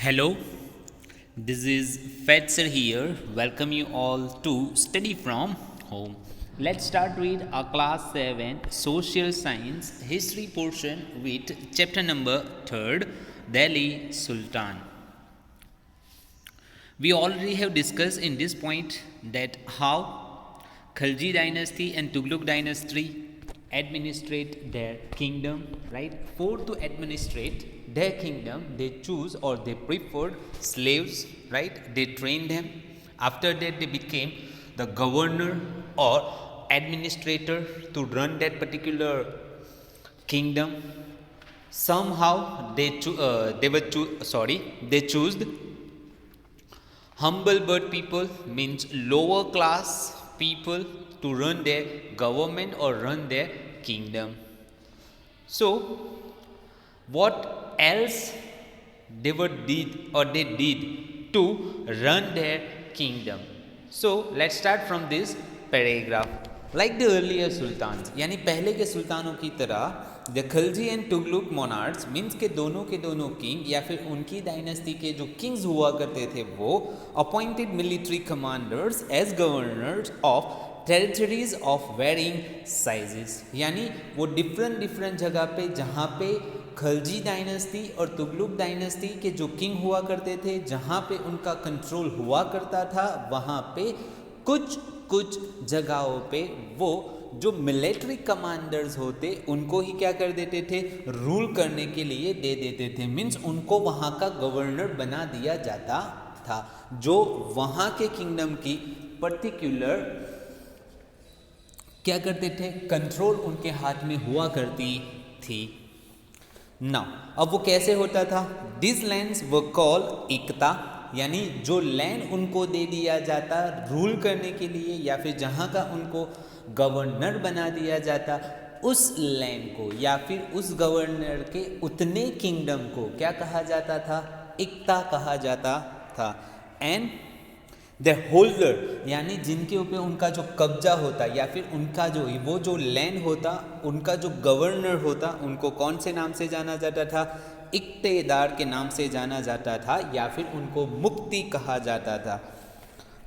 Hello, this is Fetzer here. Welcome you all to Study from Home. Let's start with our class 7 social science history portion with chapter number 3rd Delhi Sultan. We already have discussed in this point that how Khalji dynasty and Tughlaq dynasty administrate their kingdom, right? For to administrate their kingdom, they choose or they preferred slaves, right? They trained them. After that, they became the governor or administrator to run that particular kingdom. Somehow they choose humble bird people, means lower class people, to run their government or run their kingdom. So, what else they did to run their kingdom? So, let's start from this paragraph. Like the earlier sultans, यानी पहले के सुल्तानों की तरह the Khalji and टुगलुक मोनार्ड्स means के दोनों king या फिर उनकी डायनेस्टी के जो किंग्स हुआ करते थे वो appointed military commanders as governors of territories of varying sizes, यानी वो डिफरेंट जगह पे जहाँ पे खलजी डायनेस्टी और तुगलुक डायनेस्टी के जो किंग हुआ करते थे, जहाँ पे उनका कंट्रोल हुआ करता था, वहाँ पे कुछ जगहों पे वो जो मिलिट्री कमांडर्स होते उनको ही क्या कर देते थे, रूल करने के लिए दे देते थे। मीन्स उनको वहाँ का गवर्नर बना दिया जाता था, जो वहाँ के किंगडम की पर्टिकुलर क्या करते थे, कंट्रोल उनके हाथ में हुआ करती थी। नाउ अब वो कैसे होता था, दिस लैंड्स वर कॉल इक्ता, यानी जो लैंड उनको दे दिया जाता रूल करने के लिए या फिर जहाँ का उनको गवर्नर बना दिया जाता, उस लैंड को या फिर उस गवर्नर के उतने किंगडम को क्या कहा जाता था, इक्ता कहा जाता था। एंड द होल्डर, यानी जिनके ऊपर उनका जो कब्जा होता या फिर उनका जो वो जो लैंड होता, उनका जो गवर्नर होता, उनको कौन से नाम से जाना जाता था, इक्तेदार के नाम से जाना जाता था या फिर उनको मुक्ति कहा जाता था।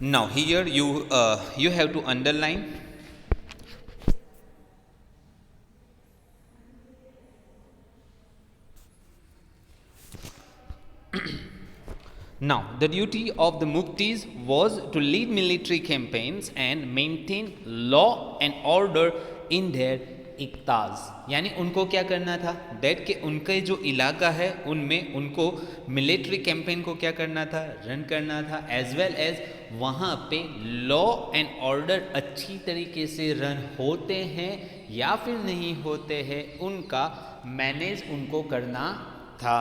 Now here you have to underline Now, the duty of the Muktis was to lead military campaigns and maintain law and order in their इक्ताज, यानी उनको क्या करना था, डेट के उनके जो इलाका है उनमें उनको मिलिट्री कैंपेन को क्या करना था, रन करना था, एज वेल एज वहाँ पे लॉ एंड ऑर्डर अच्छी तरीके से रन होते हैं या फिर नहीं होते हैं, उनका मैनेज उनको करना था।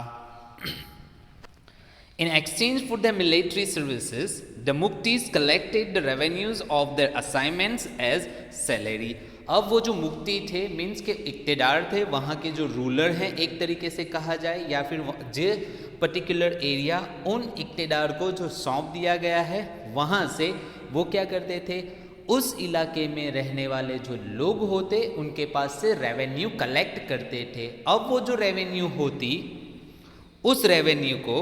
In exchange for their military services, the Muktis collected the revenues of their assignments as salary. अब वो जो मुक्ति थे मीन्स के इक्तेदार थे, वहाँ के जो रूलर हैं एक तरीके से कहा जाए, या फिर जो पर्टिकुलर एरिया उन इक्तेदार को जो सौंप दिया गया है, वहाँ से वो क्या करते थे, उस इलाके में रहने वाले जो लोग होते उनके पास से रेवेन्यू कलेक्ट करते थे। अब वो जो रेवेन्यू होती, उस रेवेन्यू को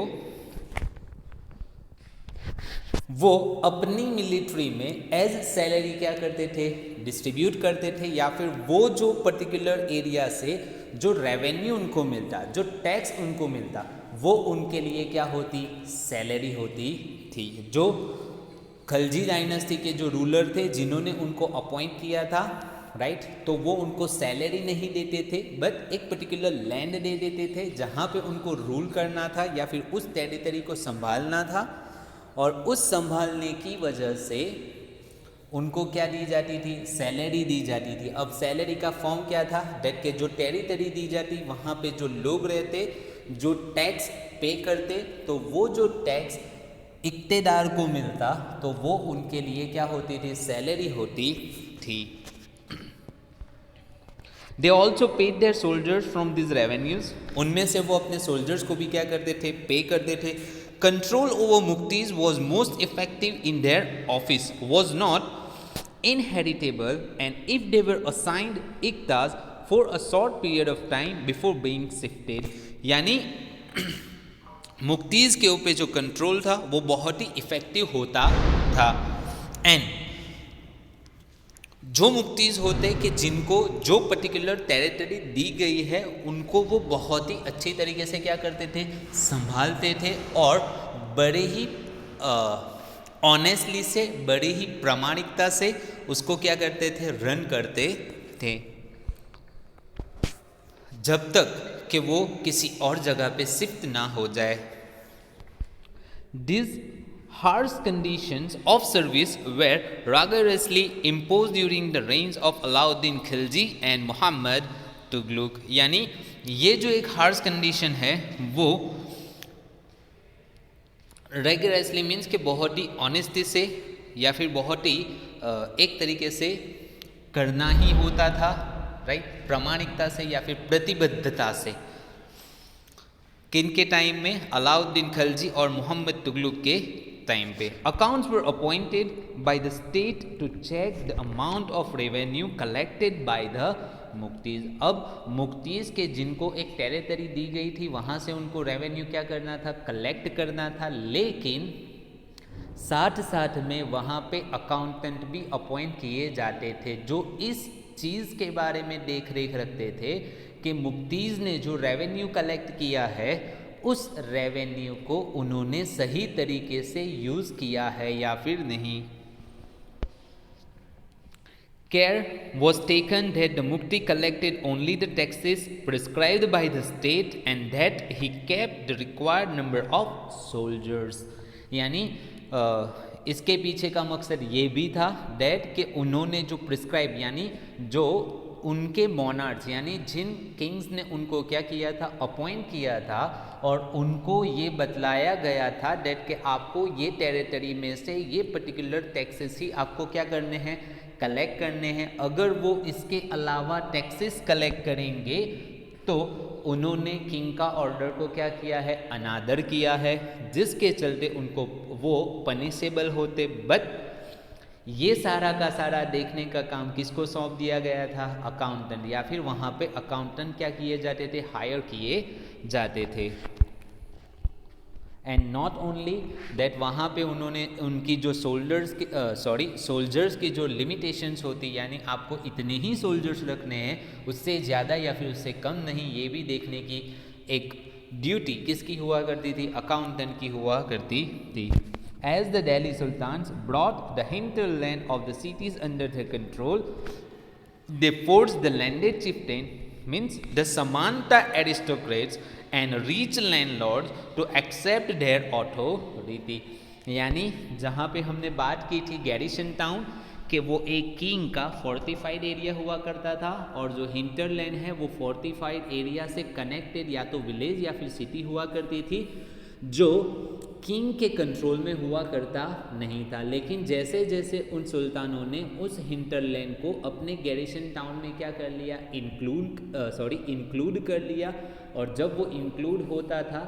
वो अपनी मिलिट्री में एज सैलरी क्या करते थे, डिस्ट्रीब्यूट करते थे, या फिर वो जो पर्टिकुलर एरिया से जो रेवेन्यू उनको मिलता, जो टैक्स उनको मिलता, वो उनके लिए क्या होती, सैलरी होती थी। जो खलजी डायनेस्टी के जो रूलर थे जिन्होंने उनको अपॉइंट किया था, राइट, तो वो उनको सैलरी नहीं देते थे, बट एक पर्टिकुलर लैंड दे देते थे जहाँ पे उनको रूल करना था या फिर उस टेरिटरी को संभालना था, और उस संभालने की वजह से उनको क्या दी जाती थी, सैलरी दी जाती थी। अब सैलरी का फॉर्म क्या था, डेट के जो टेरिटरी दी जाती, वहाँ पे जो लोग रहते, जो टैक्स पे करते, तो वो जो टैक्स इक्तेदार को मिलता, तो वो उनके लिए क्या होती थी, सैलरी होती थी। They also paid their soldiers from these revenues. उनमें से वो अपने सोल्जर्स को भी क्या करते थे, पे करते थे। Control over Muktis was most effective in their office, was not inheritable, and if they were assigned iktas for a short period of time before being shifted, यानी मुक्तीज़ के ऊपर जो कंट्रोल था वो बहुत ही इफ़ेक्टिव होता था। एंड जो मुक्तीज़ होते कि जिनको जो पर्टिकुलर टेरिटरी दी गई है उनको वो बहुत ही अच्छी तरीके से क्या करते थे, संभालते थे और बड़े ही ऑनेस्टली से, बड़ी ही प्रामाणिकता से उसको क्या करते थे, रन करते थे, जब तक कि वो किसी और जगह पे शिफ्ट ना हो जाए। These harsh conditions of service were rigorously imposed during the reigns of Alauddin Khilji and Muhammad Tughlaq। यानी ये जो एक हार्श कंडीशन है वो रेगुलरसली मीन्स कि बहुत ही ऑनेस्टी से या फिर बहुत ही एक तरीके से करना ही होता था, राइट, प्रामाणिकता से या फिर प्रतिबद्धता से। किन के टाइम में? अलाउद्दीन खिलजी और मोहम्मद तुगलक के टाइम पे। Accounts were appointed by the state to check the amount of revenue collected by the muqtis. अब मुक्तीज के जिनको एक टेरिटरी दी गई थी वहाँ से उनको रेवेन्यू क्या करना था, कलेक्ट करना था, लेकिन साथ साथ में वहाँ पे अकाउंटेंट भी अपॉइंट किए जाते थे जो इस चीज़ के बारे में देख रेख रखते थे कि मुक्तीज ने जो रेवेन्यू कलेक्ट किया है उस रेवेन्यू को उन्होंने सही तरीके से यूज़ किया है या फिर नहीं। Care was taken that the Mukti collected only the taxes prescribed by the state and that he kept the required number of soldiers। यानी इसके पीछे का मकसद ये भी था दैट कि उन्होंने जो प्रिस्क्राइब यानी जो उनके मोनार्च यानी जिन किंग्स ने उनको क्या किया था, अपॉइंट किया था, और उनको ये बतलाया गया था दैट कि आपको ये टेरिटरी में से ये पर्टिकुलर टैक्सेस ही आपको क्या करने हैं, कलेक्ट करने हैं। अगर वो इसके अलावा टैक्सेस कलेक्ट करेंगे तो उन्होंने किंग का ऑर्डर को क्या किया है, अनादर किया है, जिसके चलते उनको वो पनिशेबल होते। बट ये सारा का सारा देखने का काम किसको सौंप दिया गया था, अकाउंटेंट, या फिर वहाँ पे अकाउंटेंट क्या किए जाते थे, हायर किए जाते थे। एंड नॉट ओनली दैट, वहाँ पे उन्होंने उनकी जो सोल्जर्स की जो लिमिटेशंस होती, यानी आपको इतने ही सोल्जर्स रखने हैं, उससे ज़्यादा या फिर उससे कम नहीं, ये भी देखने की एक ड्यूटी किसकी हुआ करती थी, अकाउंटेंट की हुआ करती थी। As the Delhi Sultans brought the hinterland of the cities under their control, they forced the landed chieftain, means the Samanta aristocrats and rich landlords to accept their authority। यानी जहाँ पे हमने बात की थी गैरिसन टाउन कि वो एक किंग का फोर्टिफाइड एरिया हुआ करता था, और जो हिंटरलैंड है वो फोर्टिफाइड एरिया से कनेक्टेड या तो विलेज या फिर सिटी हुआ करती थी, जो किंग के कंट्रोल में हुआ करता नहीं था। लेकिन जैसे जैसे उन सुल्तानों ने उस हिंटरलैंड को अपने गैरिसन टाउन में क्या कर लिया, इंक्लूड कर लिया, और जब वो इंक्लूड होता था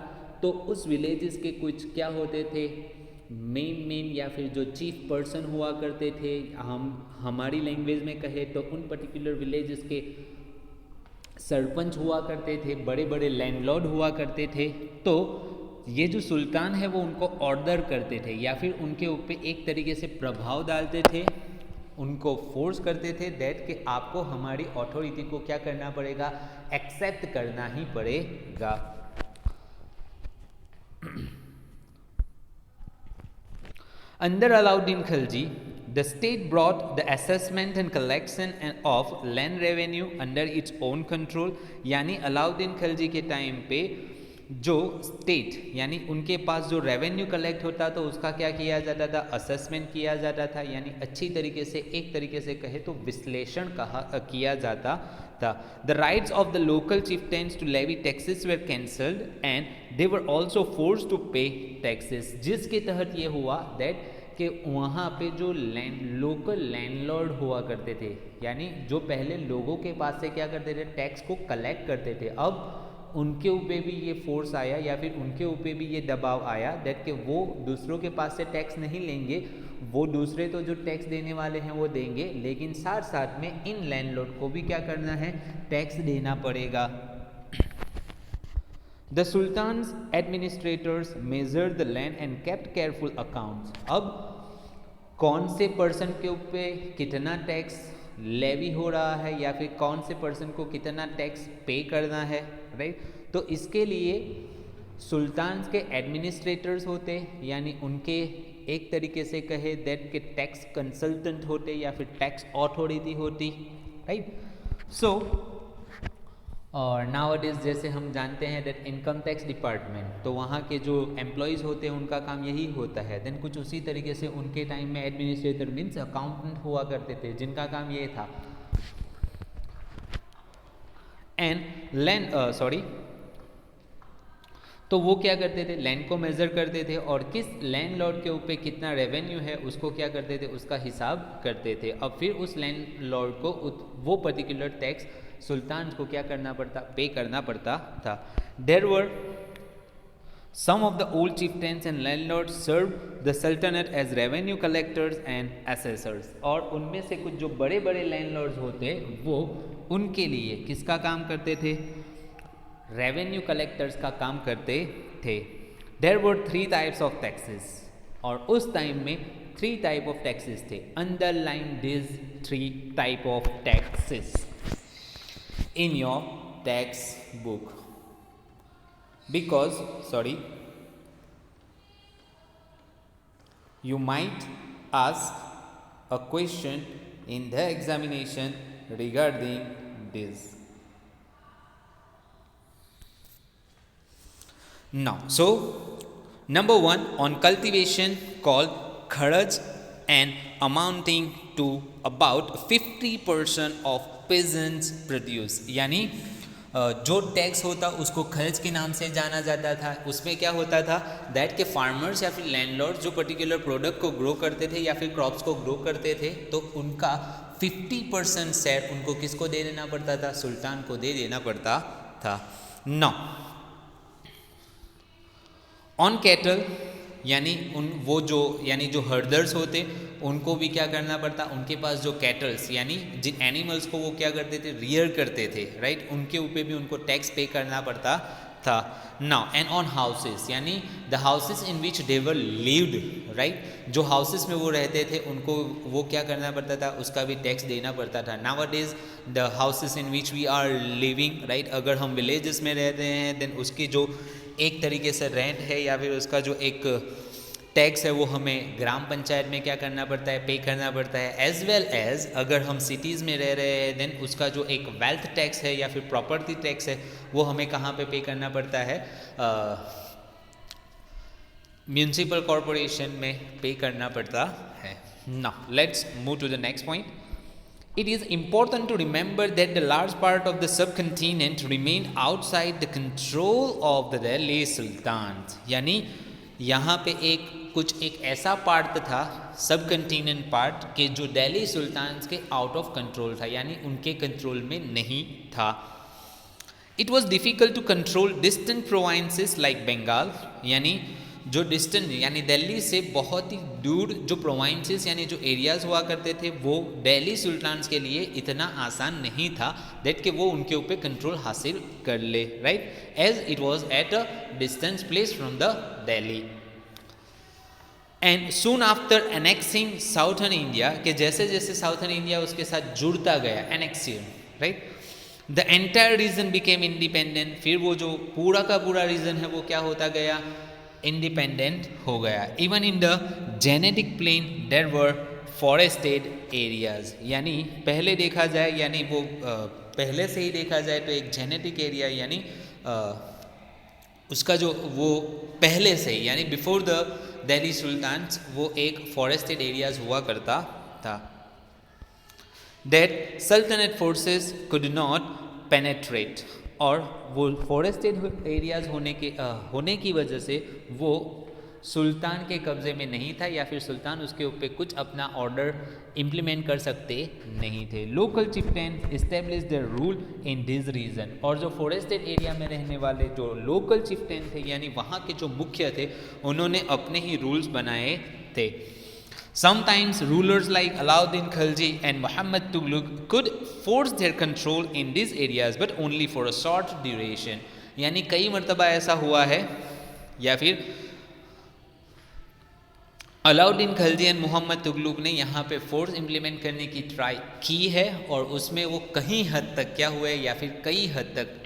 तो उस विलेजेस के कुछ क्या होते थे, मेन या फिर जो चीफ पर्सन हुआ करते थे, हमारी लैंग्वेज में कहे तो उन पर्टिकुलर विलेजेस के सरपंच हुआ करते थे, बड़े बड़े लैंडलॉर्ड हुआ करते थे। तो ये जो सुल्तान है वो उनको ऑर्डर करते थे या फिर उनके ऊपर एक तरीके से प्रभाव डालते थे, उनको फोर्स करते थे दैट कि आपको हमारी अथॉरिटी को क्या करना पड़ेगा, एक्सेप्ट करना ही पड़ेगा। Under Alauddin Khilji, the state brought the assessment and collection of land revenue under its own control। यानी अलाउद्दीन खिलजी के टाइम पे जो स्टेट यानी उनके पास जो रेवेन्यू कलेक्ट होता था उसका क्या किया जाता था, असेसमेंट किया जाता था, यानी अच्छी तरीके से एक तरीके से कहे तो विश्लेषण किया जाता था। The rights of the local chieftains to levy taxes were cancelled and they were also force to pay taxes, जिसके तहत ये हुआ दैट कि वहाँ पे जो लोकल लैंडलॉर्ड हुआ करते थे, यानी जो पहले लोगों के पास से क्या करते थे, टैक्स को कलेक्ट करते थे, अब उनके ऊपर भी ये फोर्स आया या फिर उनके ऊपर भी ये दबाव आया दैट कि वो दूसरों के पास से टैक्स नहीं लेंगे, वो दूसरे तो जो टैक्स देने वाले हैं वो देंगे, लेकिन साथ साथ में इन लैंडलॉर्ड को भी क्या करना है, टैक्स देना पड़ेगा। The sultans administrators measure the land and kept careful accounts. अब कौन से पर्सन के ऊपर कितना टैक्स लेवी हो रहा है या फिर कौन से पर्सन को कितना टैक्स पे करना है, राइट। तो इसके लिए सुल्तान्स के एडमिनिस्ट्रेटर्स होते, यानी उनके एक तरीके से कहे दैट के टैक्स कंसल्टेंट होते या फिर टैक्स अथॉरिटी होती, राइट। सो और नाउअडेज जैसे हम जानते हैं दैट इनकम टैक्स डिपार्टमेंट, तो वहाँ के जो एम्प्लॉयज़ होते हैं उनका काम यही होता है। देन कुछ उसी तरीके से उनके टाइम में एडमिनिस्ट्रेटर मीन्स अकाउंटेंट हुआ करते थे जिनका काम ये था। एंड लैंड तो वो क्या करते थे, लैंड को मेजर करते थे और किस लैंडलॉर्ड के ऊपर कितना रेवेन्यू है उसको क्या करते थे, उसका हिसाब करते थे। अब फिर उस लैंडलॉर्ड को वो पर्टिकुलर टैक्स सुल्तान को क्या करना पड़ता, पे करना पड़ता था। There were some of the old chieftains and landlord serve the Sultanat as revenue collectors and assessors. और उनमें से कुछ जो बड़े बड़े लैंडलॉर्ड्स होते वो उनके लिए किसका काम करते थे, रेवेन्यू कलेक्टर्स का काम करते थे। There were 3 types of taxes, और उस टाइम में 3 टाइप ऑफ टैक्सेस थे। Underline this 3 type of taxes in your textbook because you might ask a question in the examination regarding this. Now, so number 1 on cultivation called kharaj and amounting to about 50% of peasants produce, यानी जो tax होता उसको खर्च के नाम से जाना जाता था। उसमें क्या होता था दैट के फार्मर्स या फिर लैंडलॉर्ड जो पर्टिकुलर प्रोडक्ट को ग्रो करते थे या फिर क्रॉप्स को ग्रो करते थे तो उनका 50% शेयर उनको किसको दे देना पड़ता था, सुल्तान को दे देना पड़ता था। नौ ऑन कैटल, यानी वो जो हर्डर्स होते उनको भी क्या करना पड़ता, उनके पास जो कैटल्स यानी जिन एनिमल्स को वो क्या करते थे, रियर करते थे, राइट, उनके ऊपर भी उनको टैक्स पे करना पड़ता था। नाउ एंड ऑन हाउसेस, यानी the houses in which they were lived, right, जो हाउसेस में वो रहते थे उनको वो क्या करना पड़ता था, उसका भी टैक्स देना पड़ता था। Nowadays the houses in which we are living, right, अगर हम विलेजेस में रहते हैं देन उसकी जो एक तरीके से रेंट है या फिर उसका जो एक टैक्स है वो हमें ग्राम पंचायत में क्या करना पड़ता है, पे करना पड़ता है। एज वेल एज अगर हम सिटीज़ में रह रहे हैं देन उसका जो एक वेल्थ टैक्स है या फिर प्रॉपर्टी टैक्स है वो हमें कहाँ पे करना पड़ता है, म्यूनसिपल कॉरपोरेशन में पे करना पड़ता है। Now let's move to the next point. It is important to remember that the large part of the subcontinent remained outside the control of the Delhi Sultans, यानी यहाँ पे एक ऐसा पार्ट था सब कंटिनेंट पार्ट के जो दिल्ली सुल्तान्स के आउट ऑफ कंट्रोल था, यानी उनके कंट्रोल में नहीं था। It was difficult to control distant provinces like Bengal, यानी जो डिस्टेंट यानी दिल्ली से बहुत ही दूर जो प्रोविंसेस यानी जो एरियाज़ हुआ करते थे वो दिल्ली सुल्तान्स के लिए इतना आसान नहीं था दैट कि वो उनके ऊपर कंट्रोल हासिल कर ले, right, as it was at a distance place from the Delhi. And soon after annexing southern India, के जैसे जैसे साउथर्न इंडिया उसके साथ जुड़ता गया, annexation, right, the entire region became independent, फिर वो जो पूरा का पूरा रीजन है वो क्या होता गया, इंडिपेंडेंट हो गया। Even in the Gangetic plain there were forested areas, यानी पहले देखा जाए यानी वो पहले से ही देखा जाए तो एक जेनेटिक एरिया यानी उसका जो वो पहले से ही यानी बिफोर द दिल्ली सुल्तान्स वो एक फॉरेस्टेड एरियाज हुआ करता था। दैट सल्तनत फोर्सेस कुड नॉट पेनेट्रेट, और वो फॉरेस्टेड एरियाज होने की वजह से वो सुल्तान के कब्ज़े में नहीं था या फिर सुल्तान उसके ऊपर कुछ अपना ऑर्डर इम्प्लीमेंट कर सकते नहीं थे। Local chieftain establish their rule in this region, और जो फॉरेस्टेड एरिया में रहने वाले जो लोकल चिफ्टेन थे यानी वहाँ के जो मुखिया थे उन्होंने अपने ही रूल्स बनाए थे। Sometimes rulers like Alauddin Khilji and Muhammad Tughlaq could force their control in these areas but only for a short duration, यानी कई मर्तबा ऐसा हुआ है, या फिर अलाउद्दीन खिलजी एंड मोहम्मद तुगलक ने यहाँ पे फोर्स इम्प्लीमेंट करने की ट्राई की है, और उसमें वो कहीं हद तक क्या हुए, या फिर कई हद तक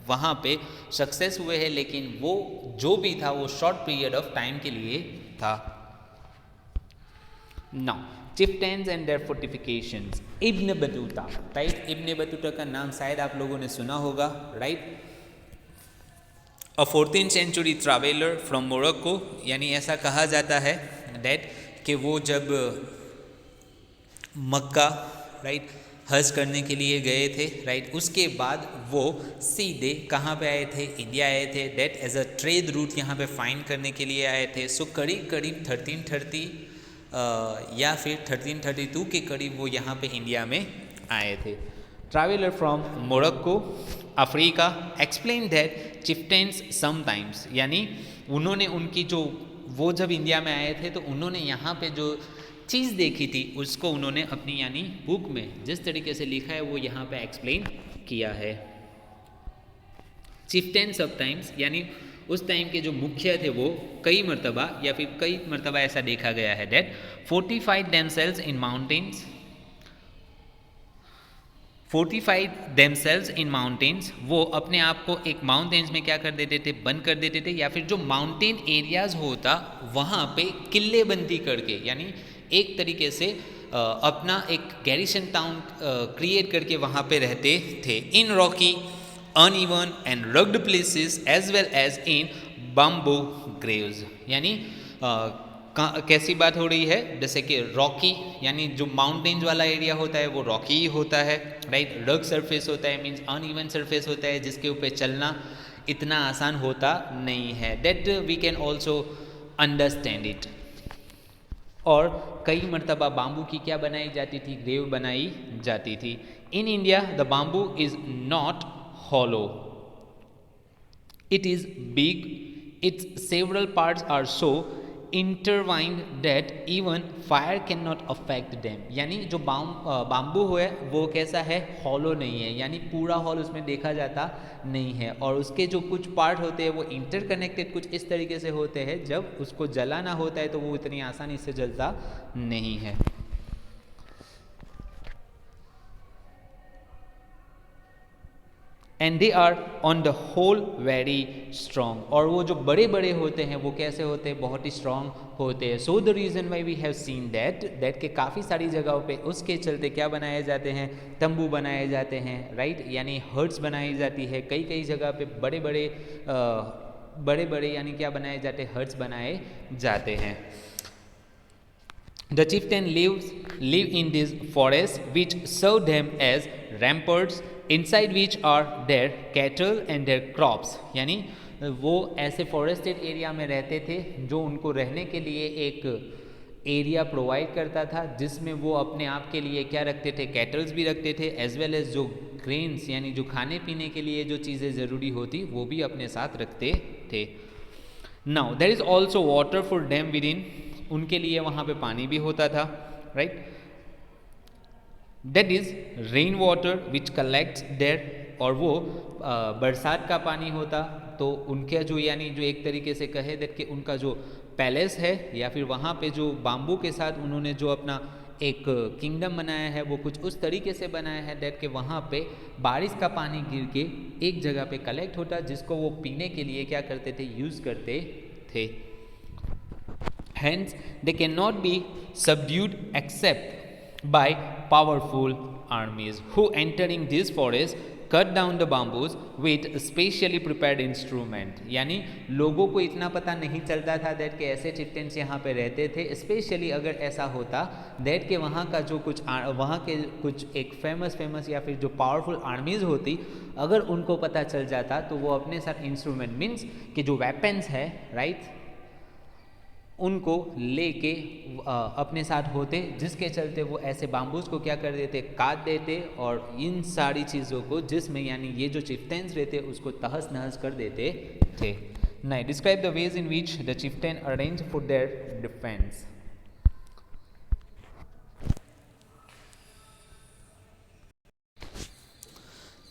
वहाँ पे सक्सेस हुए हैं, लेकिन वो जो भी था वो शॉर्ट पीरियड ऑफ टाइम के लिए था। Now chieftains and their fortifications, Ibn Battuta, right. Ibn Battuta का नाम शायद आप लोगों ने सुना होगा, right. A 14th century traveller from Morocco, यानी ऐसा कहा जाता है दैट कि वो जब मक्का, राइट, हज करने के लिए गए थे, राइट, उसके बाद वो सीधे कहाँ पे आए थे, इंडिया आए थे, that as a trade route यहाँ पे फाइंड करने के लिए आए थे। सो करीब करीब 1330 या फिर 1332 के करीब वो यहाँ पे इंडिया में आए थे। Traveller from Morocco, Africa, explain that chieftains sometimes, यानी उन्होंने उनकी जो वो जब इंडिया में आए थे तो उन्होंने यहाँ पे जो चीज़ देखी थी उसको उन्होंने अपनी यानी बुक में जिस तरीके से लिखा है वो यहाँ पे एक्सप्लेन किया है। चिफ्टेन समटाइम्स यानी उस टाइम के जो मुखिया थे वो कई मर्तबा या फिर कई मर्तबा ऐसा देखा गया है that fortified themselves in mountains, fortified themselves in mountains, वो अपने आप को एक माउंटेन्स में क्या कर देते थे, बंद कर देते थे, या फिर जो माउंटेन एरियाज होता वहाँ पे किले बंदी करके, यानी एक तरीके से अपना एक गैरिसन टाउन क्रिएट करके वहाँ पे रहते थे। In rocky uneven and rugged places as well as in bamboo groves, यानी कैसी बात हो रही है, जैसे कि रॉकी यानी जो माउंटेन्स वाला एरिया होता है वो रॉकी ही होता है, राइट। रग सरफेस होता है मीन्स अनइवन सरफेस होता है जिसके ऊपर चलना इतना आसान होता नहीं है, that we can also understand it. और कई मरतबा बाम्बू की क्या बनाई जाती थी, ग्रेव बनाई जाती थी। In India the bamboo is not hollow, it is big, its several parts are so intertwined that even fire cannot affect them, यानी जो बाम्बू है वो कैसा है, हॉलो नहीं है, यानी पूरा हॉल उसमें देखा जाता नहीं है, और उसके जो कुछ पार्ट होते हैं वो इंटरकनेक्टेड कुछ इस तरीके से होते हैं जब उसको जलाना होता है तो वो इतनी आसानी से जलता नहीं है। And they are on the whole very strong, और वो जो बड़े बड़े होते हैं वो कैसे होते हैं, बहुत ही स्ट्रॉन्ग होते हैं। So the reason why we have seen that के काफ़ी सारी जगहों पे उसके चलते क्या बनाए जाते हैं, तंबू बनाए जाते हैं, राइट, यानी हर्ट्स बनाई जाती है। कई कई जगह पे बड़े बड़े यानी क्या बनाए जाते हैं, हर्ट्स बनाए जाते हैं। The chieftain live in these forests which serve them as ramparts, inside which are their cattle and their crops, यानी वो ऐसे फॉरेस्टेड एरिया में रहते थे जो उनको रहने के लिए एक एरिया प्रोवाइड करता था जिसमें वो अपने आप के लिए क्या रखते थे, कैटल्स भी रखते थे एज वेल एज जो ग्रेन्स यानी जो खाने पीने के लिए जो चीज़ें ज़रूरी होती वो भी अपने साथ रखते थे। Now there is also water for them within, उनके लिए वहाँ पे पानी भी होता था, right, that is rain water which collects there, और वो बरसात का पानी होता तो उनके जो यानी जो एक तरीके से कहे दैट कि उनका जो पैलेस है या फिर वहाँ पे जो बाम्बू के साथ उन्होंने जो अपना एक किंगडम बनाया है वो कुछ उस तरीके से बनाया है दैट कि वहाँ पे बारिश का पानी गिर के एक जगह पे कलेक्ट होता जिसको वो पीने के लिए क्या करते थे, यूज़ करते थे। Hence, they cannot be subdued except by powerful armies who entering this forest cut down the bamboos with specially prepared instrument, यानी लोगों को इतना पता नहीं चलता था दैट के ऐसे चिफ्टेन्स यहाँ पे रहते थे, स्पेशली अगर ऐसा होता दैट के वहाँ का जो कुछ वहाँ के कुछ एक फेमस या फिर जो पावरफुल आर्मीज़ होती अगर उनको पता चल जाता तो वो अपने साथ इंस्ट्रूमेंट मीन्स कि जो वेपन्स है, राइट, उनको लेके अपने साथ होते जिसके चलते वो ऐसे बाम्बूज को क्या कर देते, काट देते और इन सारी चीज़ों को जिसमें यानी ये जो चिफ्टेन्स रहते उसको तहस नहस कर देते थे। Now describe the ways in which the chieftain arrange for their defence.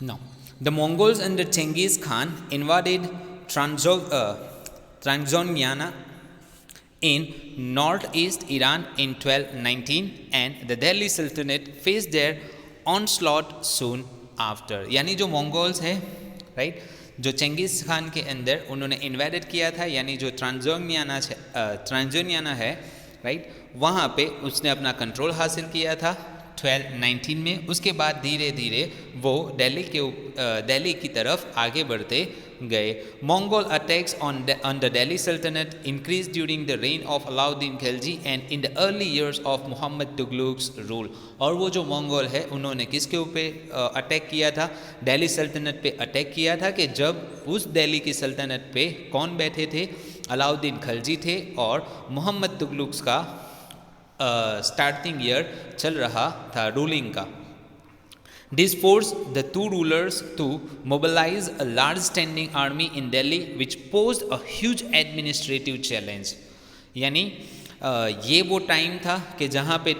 Now The Mongols under Genghis Khan invaded Transoxiana in northeast Iran in 1219 and the Delhi Sultanate faced their onslaught soon after. यानी जो Mongols है right जो चंगेज़ खान के अंदर उन्होंने invaded किया था यानी जो ट्रांजोनियाना है राइट वहाँ पे उसने अपना कंट्रोल हासिल किया था 1219 में. उसके बाद धीरे धीरे वो दिल्ली की तरफ आगे बढ़ते गए. Mongol attacks on the Delhi sultanate increase during the reign of Alauddin Khilji and in the early years of Muhammad Tughluq's rule. और वो जो मंगोल है उन्होंने किसके ऊपर अटैक किया था? दिल्ली सल्तनत पे अटैक किया था कि जब उस दिल्ली की सल्तनत पे कौन बैठे थे? अलाउद्दीन खिलजी थे और मोहम्मद तुगलुक्स का स्टार्टिंग ईयर चल रहा था रूलिंग का. This forced the two rulers to mobilize a large standing army in Delhi which posed a huge administrative challenge. यानी ये वो टाइम था कि जहाँ पे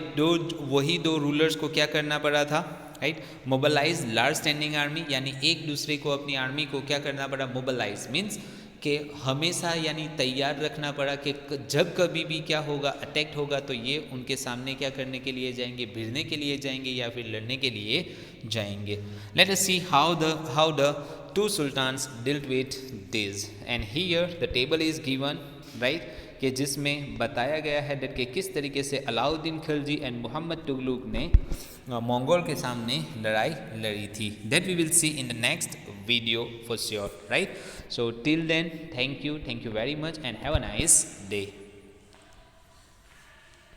वही दो रूलर्स को क्या करना पड़ा था right mobilise large standing army यानी एक दूसरे को अपनी आर्मी को क्या करना पड़ा मोबिलाइज मीन्स कि हमेशा यानी तैयार रखना पड़ा कि जब कभी भी क्या होगा अटैक होगा तो ये उनके सामने क्या करने के लिए जाएंगे भिड़ने के लिए जाएंगे या फिर लड़ने के लिए जाएंगे. Let us see how the two sultans dealt with this and here the table is given right कि जिसमें बताया गया है कि किस तरीके से अलाउद्दीन खिलजी एंड मोहम्मद तुगलुक ने मंगोल के सामने लड़ाई लड़ी थी. That we will see in the next video for sure right. So till then thank you very much and have a nice day.